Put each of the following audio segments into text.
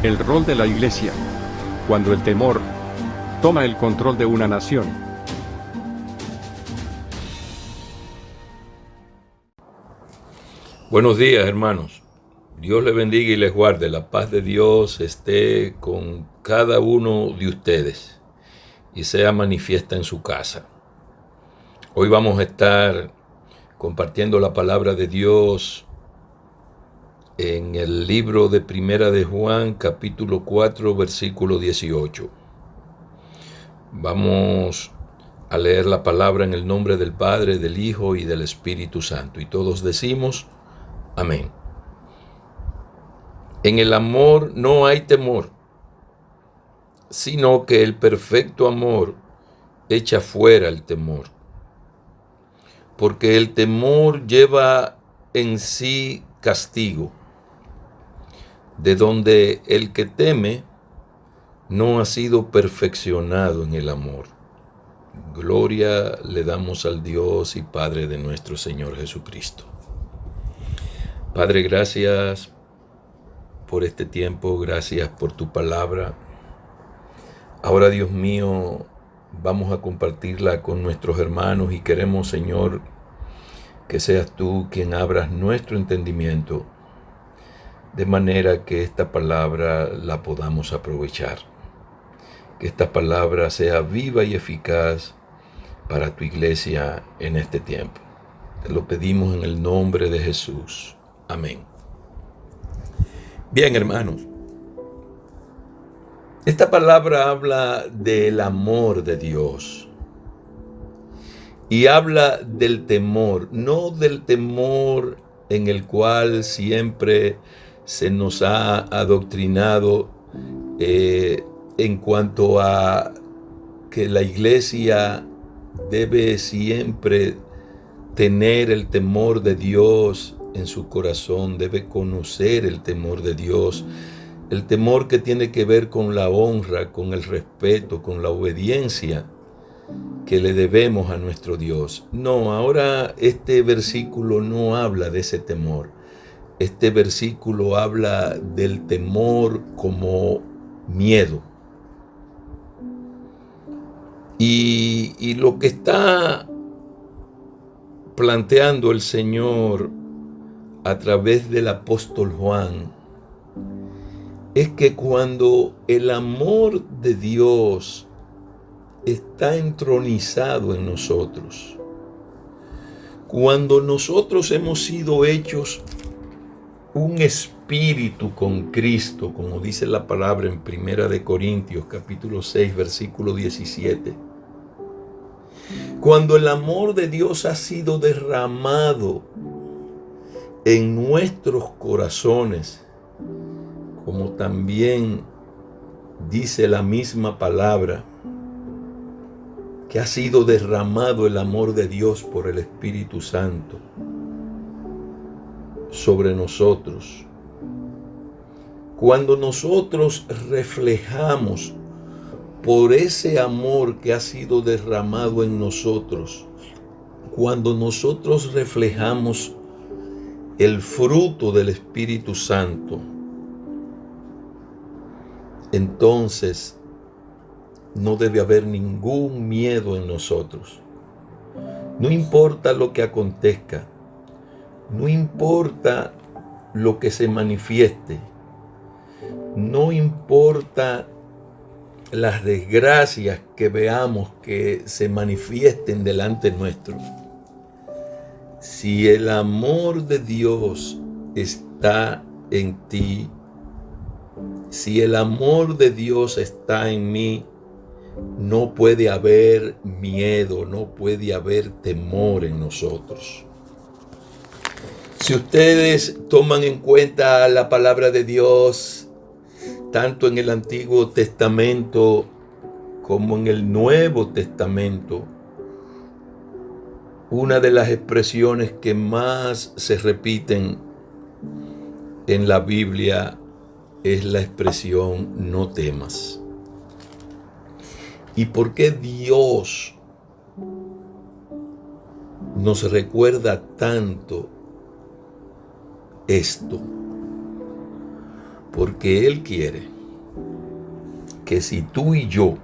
El rol de la Iglesia, cuando el temor toma el control de una nación. Buenos días, hermanos. Dios les bendiga y les guarde. La paz de Dios esté con cada uno de ustedes y sea manifiesta en su casa. Hoy vamos a estar compartiendo la palabra de Dios en el libro de Primera de Juan, capítulo 4, versículo 18. Vamos a leer la palabra en el nombre del Padre, del Hijo y del Espíritu Santo. Y todos decimos, amén. En el amor no hay temor, sino que el perfecto amor echa fuera el temor. Porque el temor lleva en sí castigo, de donde el que teme no ha sido perfeccionado en el amor. Gloria le damos al Dios y Padre de nuestro Señor Jesucristo. Padre, gracias por este tiempo, gracias por tu palabra. Ahora, Dios mío, vamos a compartirla con nuestros hermanos y queremos, Señor, que seas tú quien abras nuestro entendimiento de manera que esta palabra la podamos aprovechar. Que esta palabra sea viva y eficaz para tu iglesia en este tiempo. Te lo pedimos en el nombre de Jesús. Amén. Bien, hermanos. Esta palabra habla del amor de Dios y habla del temor, no del temor en el cual siempre se nos ha adoctrinado en cuanto a que la iglesia debe siempre tener el temor de Dios en su corazón, debe conocer el temor de Dios. El temor que tiene que ver con la honra, con el respeto, con la obediencia que le debemos a nuestro Dios. No, ahora este versículo no habla de ese temor. Este versículo habla del temor como miedo. Y lo que está planteando el Señor a través del apóstol Juan es que cuando el amor de Dios está entronizado en nosotros, cuando nosotros hemos sido hechos un espíritu con Cristo, como dice la palabra en Primera de Corintios, capítulo 6, versículo 17, cuando el amor de Dios ha sido derramado en nuestros corazones, como también dice la misma palabra, que ha sido derramado el amor de Dios por el Espíritu Santo sobre nosotros. Cuando nosotros reflejamos por ese amor que ha sido derramado en nosotros, cuando nosotros reflejamos el fruto del Espíritu Santo, entonces no debe haber ningún miedo en nosotros. No importa lo que acontezca, no importa lo que se manifieste, no importa las desgracias que veamos que se manifiesten delante nuestro. Si el amor de Dios está en ti, si el amor de Dios está en mí, no puede haber miedo, no puede haber temor en nosotros. Si ustedes toman en cuenta la palabra de Dios, tanto en el Antiguo Testamento como en el Nuevo Testamento, una de las expresiones que más se repiten en la Biblia es la expresión no temas. ¿Y por qué Dios nos recuerda tanto esto? Porque Él quiere que si tú y yo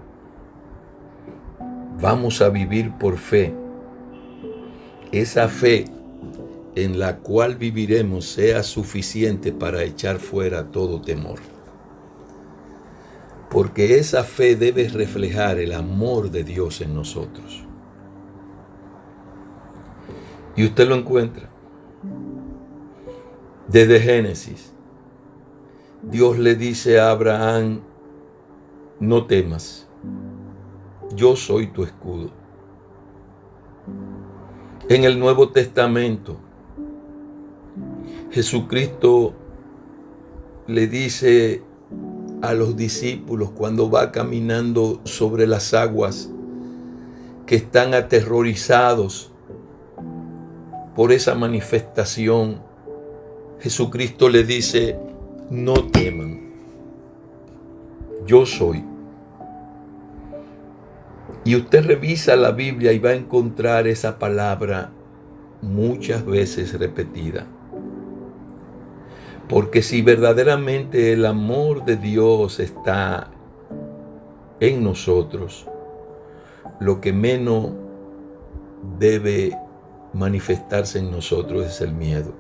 vamos a vivir por fe, esa fe en la cual viviremos sea suficiente para echar fuera todo temor. Porque esa fe debe reflejar el amor de Dios en nosotros. Y usted lo encuentra. Desde Génesis, Dios le dice a Abraham, no temas, yo soy tu escudo. En el Nuevo Testamento, Jesucristo le dice a los discípulos cuando va caminando sobre las aguas, que están aterrorizados por esa manifestación, Jesucristo le dice, no teman, yo soy. Y usted revisa la Biblia y va a encontrar esa palabra muchas veces repetida. Porque si verdaderamente el amor de Dios está en nosotros, lo que menos debe manifestarse en nosotros es el miedo.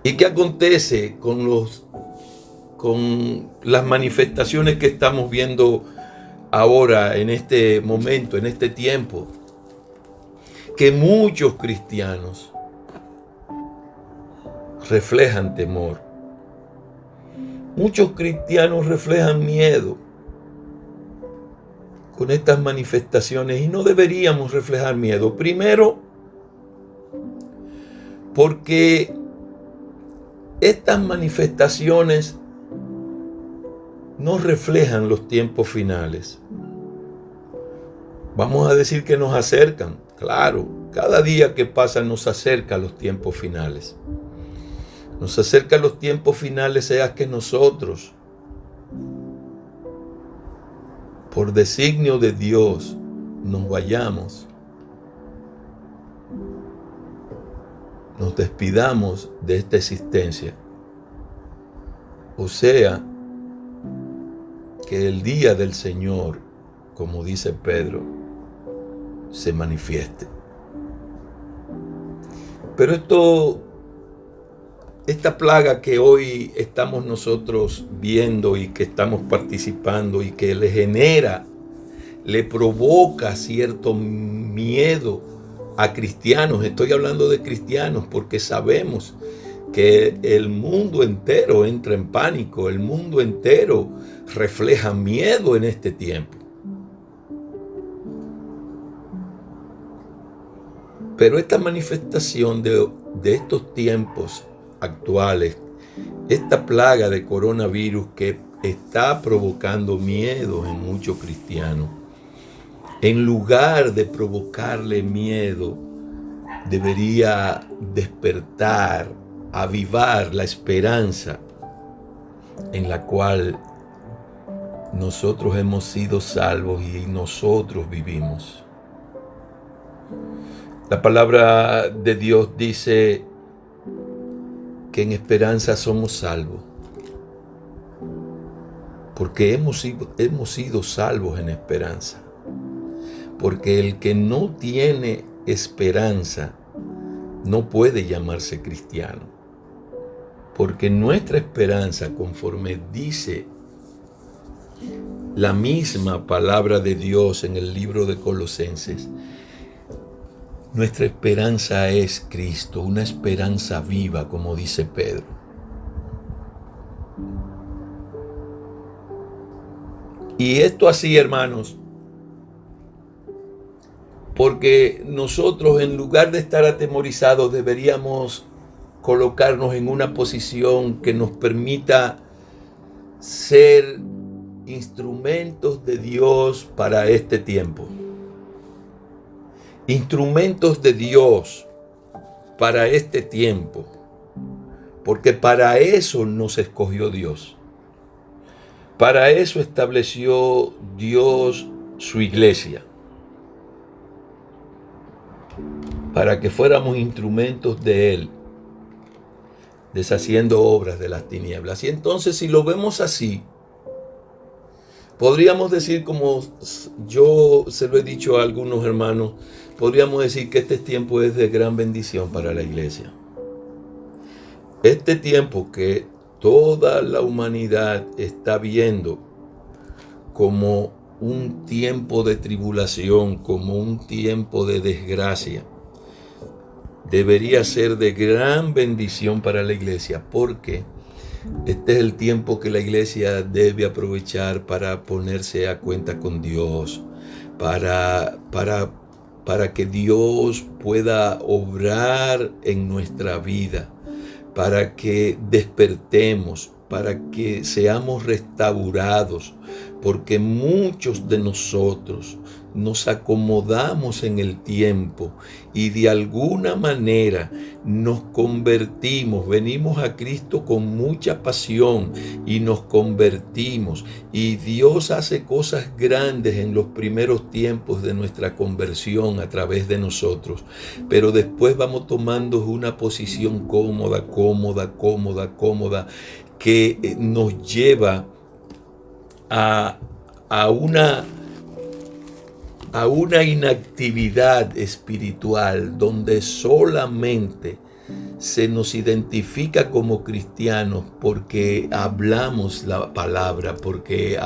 ¿Y qué acontece con las manifestaciones que estamos viendo ahora, en este momento, en este tiempo? Que muchos cristianos reflejan temor. Muchos cristianos reflejan miedo con estas manifestaciones y no deberíamos reflejar miedo. Primero, porque estas manifestaciones no reflejan los tiempos finales. Vamos a decir que nos acercan. Claro, cada día que pasa nos acerca a los tiempos finales. Nos acerca a los tiempos finales, sea que nosotros, por designio de Dios, nos vayamos, nos despidamos de esta existencia. O sea, que el día del Señor, como dice Pedro, se manifieste. Pero esta plaga que hoy estamos nosotros viendo y que estamos participando y que le provoca cierto miedo a cristianos. Estoy hablando de cristianos porque sabemos que el mundo entero entra en pánico, el mundo entero refleja miedo en este tiempo. Pero esta manifestación de estos tiempos actuales, esta plaga de coronavirus que está provocando miedo en muchos cristianos, en lugar de provocarle miedo, debería despertar, avivar la esperanza en la cual nosotros hemos sido salvos y nosotros vivimos. La palabra de Dios dice que en esperanza somos salvos, porque hemos sido salvos en esperanza. Porque el que no tiene esperanza no puede llamarse cristiano. Porque nuestra esperanza, conforme dice la misma palabra de Dios en el libro de Colosenses, nuestra esperanza es Cristo, una esperanza viva, como dice Pedro. Y esto así, hermanos, porque nosotros, en lugar de estar atemorizados, deberíamos colocarnos en una posición que nos permita ser instrumentos de Dios para este tiempo. Instrumentos de Dios para este tiempo, porque para eso nos escogió Dios. Para eso estableció Dios su iglesia, para que fuéramos instrumentos de Él, deshaciendo obras de las tinieblas. Y entonces, si lo vemos así, Podríamos decir, como yo se lo he dicho a algunos hermanos, podríamos decir que este tiempo es de gran bendición para la iglesia. Este tiempo que toda la humanidad está viendo como un tiempo de tribulación, como un tiempo de desgracia, debería ser de gran bendición para la iglesia, porque este es el tiempo que la iglesia debe aprovechar para ponerse a cuenta con Dios, para que Dios pueda obrar en nuestra vida, para que despertemos, para que seamos restaurados, porque muchos de nosotros nos acomodamos en el tiempo y de alguna manera nos convertimos, venimos a Cristo con mucha pasión y nos convertimos, y Dios hace cosas grandes en los primeros tiempos de nuestra conversión a través de nosotros, pero después vamos tomando una posición cómoda, que nos lleva a una inactividad espiritual donde solamente se nos identifica como cristianos porque hablamos la palabra, porque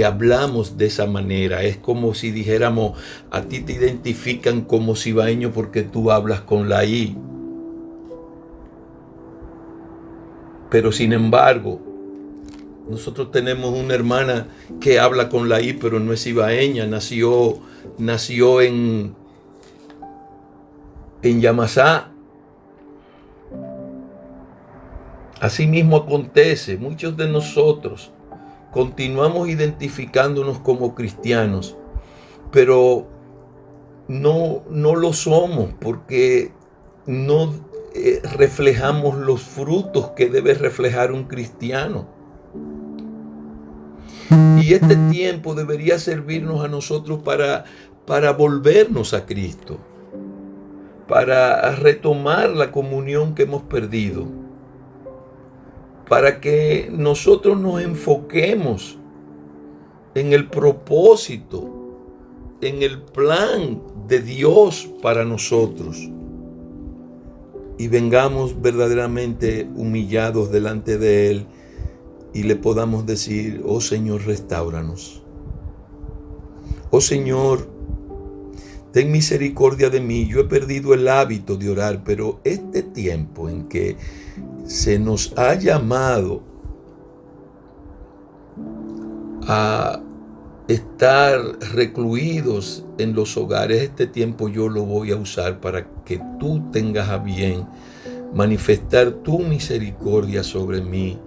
hablamos de esa manera. Es como si dijéramos, a ti te identifican como cibaeño porque tú hablas con la I. Pero sin embargo, nosotros tenemos una hermana que habla con la I, pero no es cibaeña, nació en Yamasá. Así mismo acontece, muchos de nosotros continuamos identificándonos como cristianos, pero no lo somos porque no reflejamos los frutos que debe reflejar un cristiano. Y este tiempo debería servirnos a nosotros para volvernos a Cristo, para retomar la comunión que hemos perdido, para que nosotros nos enfoquemos en el propósito, en el plan de Dios para nosotros, y vengamos verdaderamente humillados delante de Él y le podamos decir: oh Señor, restáuranos. Oh Señor, ten misericordia de mí. Yo he perdido el hábito de orar, pero este tiempo en que se nos ha llamado a estar recluidos en los hogares, este tiempo yo lo voy a usar para que tú tengas a bien manifestar tu misericordia sobre mí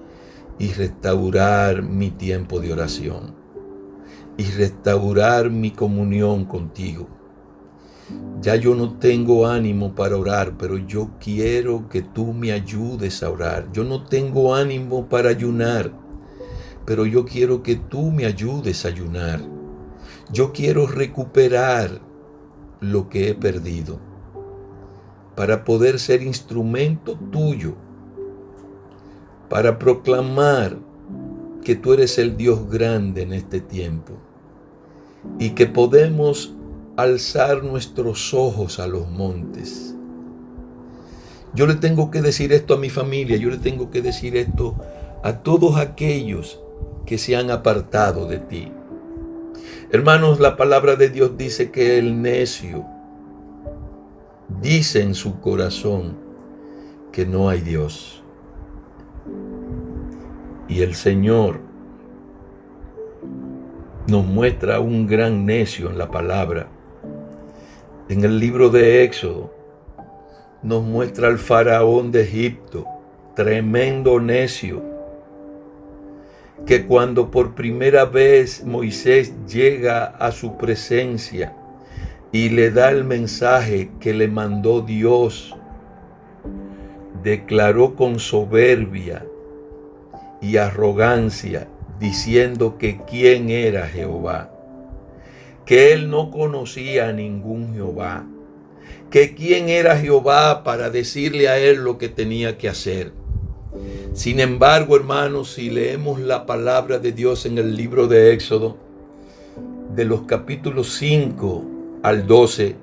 y restaurar mi tiempo de oración y restaurar mi comunión contigo. Ya yo no tengo ánimo para orar, pero yo quiero que tú me ayudes a orar. Yo no tengo ánimo para ayunar, pero yo quiero que tú me ayudes a ayunar. Yo quiero recuperar lo que he perdido para poder ser instrumento tuyo, para proclamar que tú eres el Dios grande en este tiempo y que podemos alzar nuestros ojos a los montes. Yo le tengo que decir esto a mi familia, yo le tengo que decir esto a todos aquellos que se han apartado de ti. Hermanos, la palabra de Dios dice que el necio dice en su corazón que no hay Dios. Y el Señor nos muestra un gran necio en la palabra. En el libro de Éxodo nos muestra al faraón de Egipto, tremendo necio, que cuando por primera vez Moisés llega a su presencia y le da el mensaje que le mandó Dios, declaró con soberbia y arrogancia, diciendo que quién era Jehová, que él no conocía a ningún Jehová, que quién era Jehová para decirle a él lo que tenía que hacer. Sin embargo, hermanos, si leemos la palabra de Dios en el libro de Éxodo, de los capítulos 5 al 12,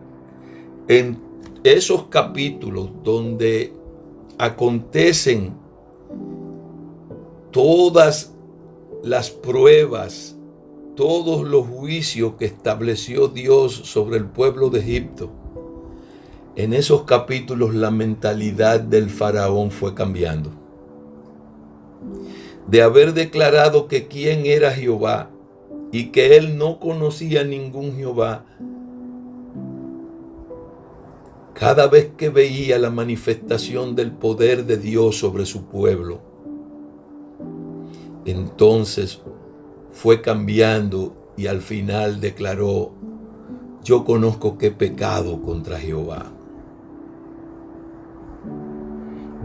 en esos capítulos donde acontecen todas las pruebas, todos los juicios que estableció Dios sobre el pueblo de Egipto, en esos capítulos la mentalidad del faraón fue cambiando. De haber declarado que quién era Jehová y que él no conocía ningún Jehová, cada vez que veía la manifestación del poder de Dios sobre su pueblo, entonces fue cambiando y al final declaró: yo conozco que he pecado contra Jehová.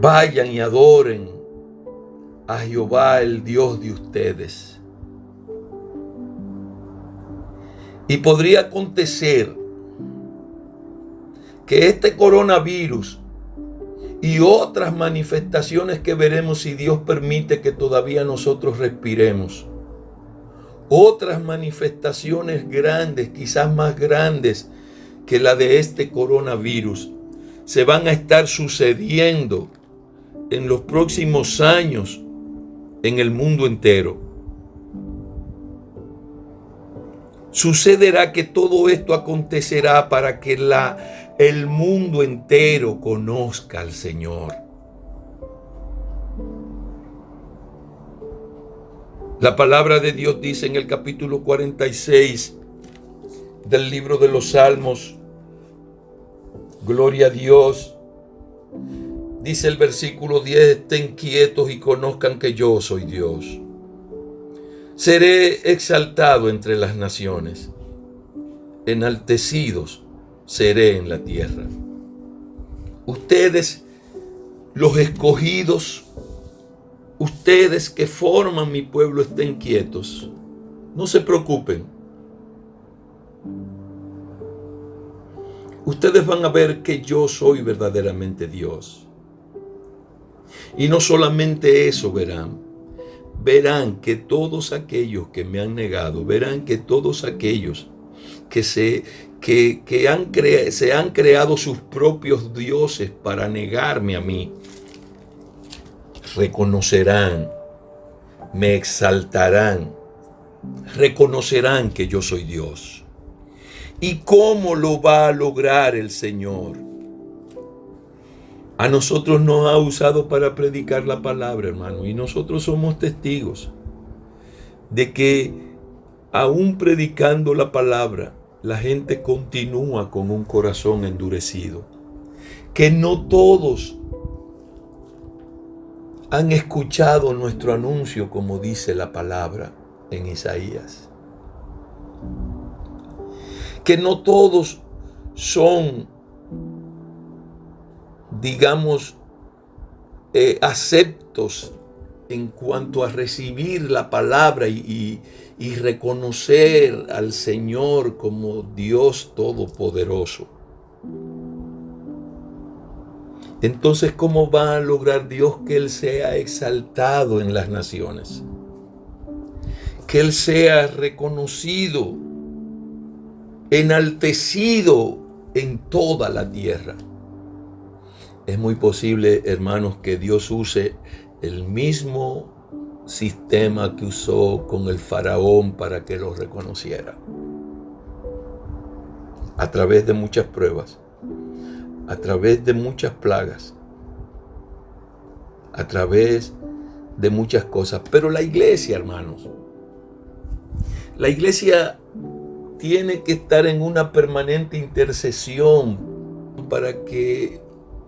Vayan y adoren a Jehová, el Dios de ustedes. Y podría acontecer que este coronavirus y otras manifestaciones que veremos, si Dios permite que todavía nosotros respiremos, otras manifestaciones grandes, quizás más grandes que la de este coronavirus, se van a estar sucediendo en los próximos años en el mundo entero. Sucederá que todo esto acontecerá para que el mundo entero conozca al Señor. La palabra de Dios dice en el capítulo 46 del libro de los Salmos, gloria a Dios, dice el versículo 10: estén quietos y conozcan que yo soy Dios. Seré exaltado entre las naciones, enaltecidos seré en la tierra. Ustedes, los escogidos, ustedes que forman mi pueblo, estén quietos, no se preocupen. Ustedes van a ver que yo soy verdaderamente Dios. Y no solamente eso verán que todos aquellos que me han negado, verán que todos aquellos que se han creado sus propios dioses para negarme a mí, reconocerán, me exaltarán, reconocerán que yo soy Dios. ¿Y cómo lo va a lograr el Señor? A nosotros nos ha usado para predicar la palabra, hermano, y nosotros somos testigos de que aún predicando la palabra, la gente continúa con un corazón endurecido, que no todos han escuchado nuestro anuncio, como dice la palabra en Isaías, que no todos son, digamos, aceptos en cuanto a recibir la palabra y reconocer al Señor como Dios Todopoderoso. Entonces, ¿cómo va a lograr Dios que Él sea exaltado en las naciones? Que Él sea reconocido, enaltecido en toda la tierra. Es muy posible, hermanos, que Dios use el mismo sistema que usó con el faraón para que lo reconociera. A través de muchas pruebas, a través de muchas plagas, a través de muchas cosas. Pero la iglesia, hermanos, la iglesia tiene que estar en una permanente intercesión para que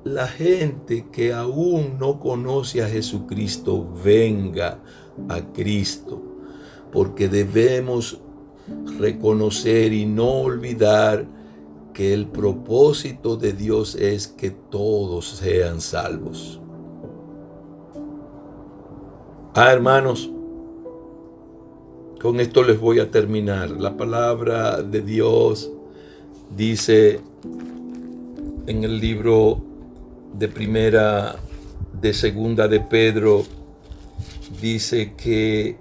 la gente que aún no conoce a Jesucristo venga a Cristo, porque debemos reconocer y no olvidar que el propósito de Dios es que todos sean salvos. Hermanos, con esto les voy a terminar. La palabra de Dios dice en el libro de segunda de Pedro, dice que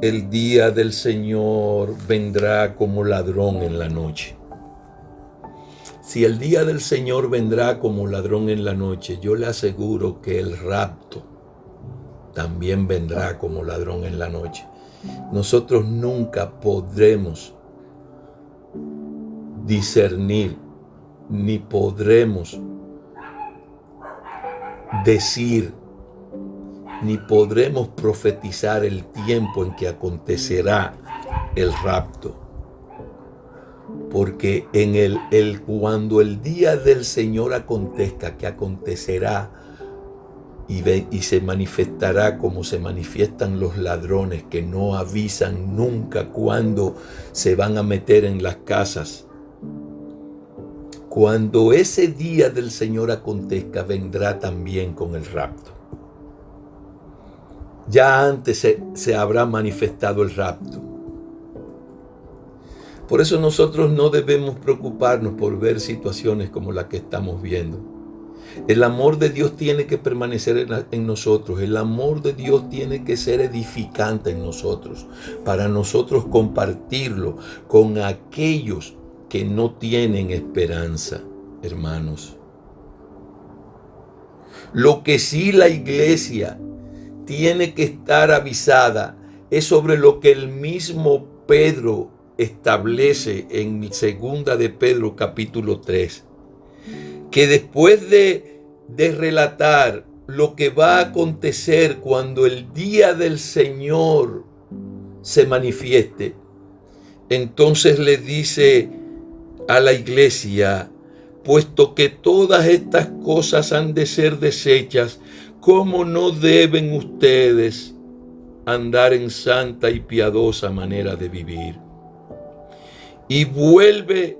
el día del Señor vendrá como ladrón en la noche. Si el día del Señor vendrá como ladrón en la noche, yo le aseguro que el rapto también vendrá como ladrón en la noche. Nosotros nunca podremos discernir, ni podremos decir, ni podremos profetizar el tiempo en que acontecerá el rapto. Porque cuando el día del Señor acontezca, que acontecerá y se manifestará como se manifiestan los ladrones que no avisan nunca cuándo se van a meter en las casas. Cuando ese día del Señor acontezca, vendrá también con el rapto. Ya antes se habrá manifestado el rapto. Por eso nosotros no debemos preocuparnos por ver situaciones como la que estamos viendo. El amor de Dios tiene que permanecer en nosotros. El amor de Dios tiene que ser edificante en nosotros, para nosotros compartirlo con aquellos que no tienen esperanza, hermanos. Lo que sí la iglesia tiene que estar avisada es sobre lo que el mismo Pedro establece en 2 de Pedro capítulo 3, que después de relatar lo que va a acontecer cuando el día del Señor se manifieste, entonces le dice a la iglesia: puesto que todas estas cosas han de ser deshechas, ¿cómo no deben ustedes andar en santa y piadosa manera de vivir? Y vuelve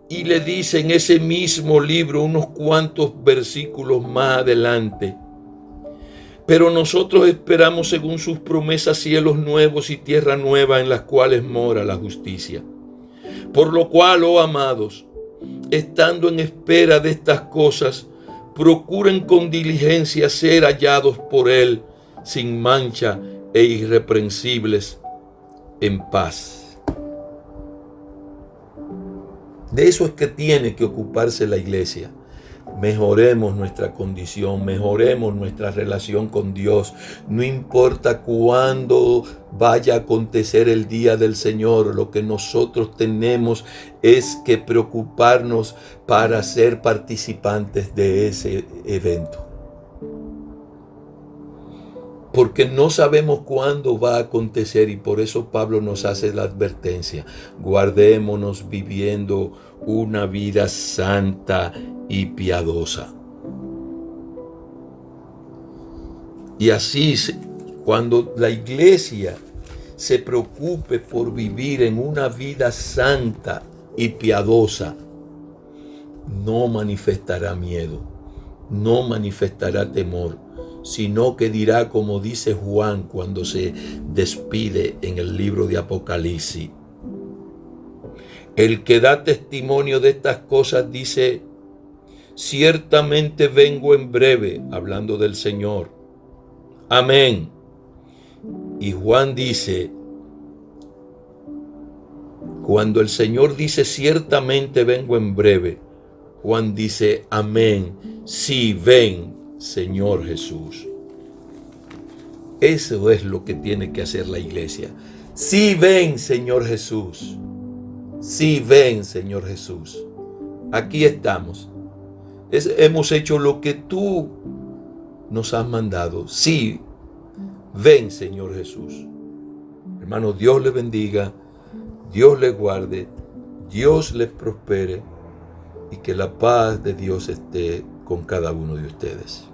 y le dice en ese mismo libro, unos cuantos versículos más adelante: pero nosotros esperamos según sus promesas cielos nuevos y tierra nueva en las cuales mora la justicia. Por lo cual, oh amados, estando en espera de estas cosas, procuren con diligencia ser hallados por Él sin mancha e irreprensibles en paz. De eso es que tiene que ocuparse la iglesia. Mejoremos nuestra condición, mejoremos nuestra relación con Dios. No importa cuándo vaya a acontecer el día del Señor, lo que nosotros tenemos es que preocuparnos para ser participantes de ese evento. Porque no sabemos cuándo va a acontecer, y por eso Pablo nos hace la advertencia: guardémonos viviendo una vida santa y piadosa. Y así, cuando la iglesia se preocupe por vivir en una vida santa y piadosa, no manifestará miedo, no manifestará temor, sino que dirá, como dice Juan cuando se despide en el libro de Apocalipsis: el que da testimonio de estas cosas dice: ciertamente vengo en breve, hablando del Señor. Amén. Y Juan dice, cuando el Señor dice ciertamente vengo en breve, Juan dice: amén, sí, ven, Señor Jesús. Eso es lo que tiene que hacer la iglesia. Sí, ven, Señor Jesús. Sí, ven, Señor Jesús. Aquí estamos. Hemos hecho lo que tú nos has mandado. Sí, ven, Señor Jesús. Hermano, Dios les bendiga, Dios les guarde, Dios les prospere, y que la paz de Dios esté con cada uno de ustedes.